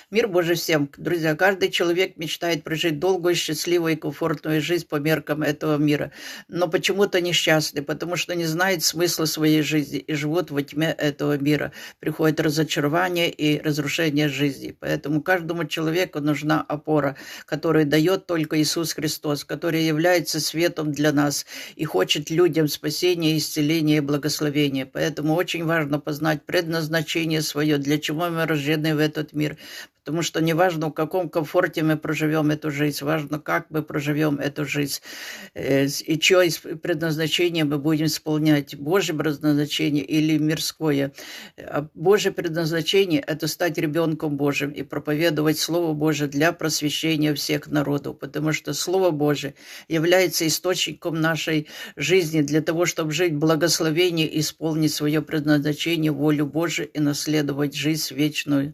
Мир Божий всем. Друзья, каждый человек мечтает прожить долгую, счастливую и комфортную жизнь по меркам этого мира. Но почему-то несчастны, потому что не знают смысла своей жизни и живут во тьме этого мира. Приходит разочарование и разрушение жизни. Поэтому каждому человеку нужна опора, которую дает только Иисус Христос, который является светом для нас и хочет людям спасения, исцеления и благословения. Поэтому очень важно познать предназначение свое, для чего мы рождены в этот мир. Потому что неважно, в каком комфорте мы проживем эту жизнь, важно, как мы проживем эту жизнь, и чье предназначение мы будем исполнять, Божье предназначение или мирское. Божье предназначение– это стать ребенком Божьим и проповедовать Слово Божие для просвещения всех народов, потому что Слово Божие является источником нашей жизни для того, чтобы жить в благословении, исполнить свое предназначение, волю Божию и наследовать жизнь вечную.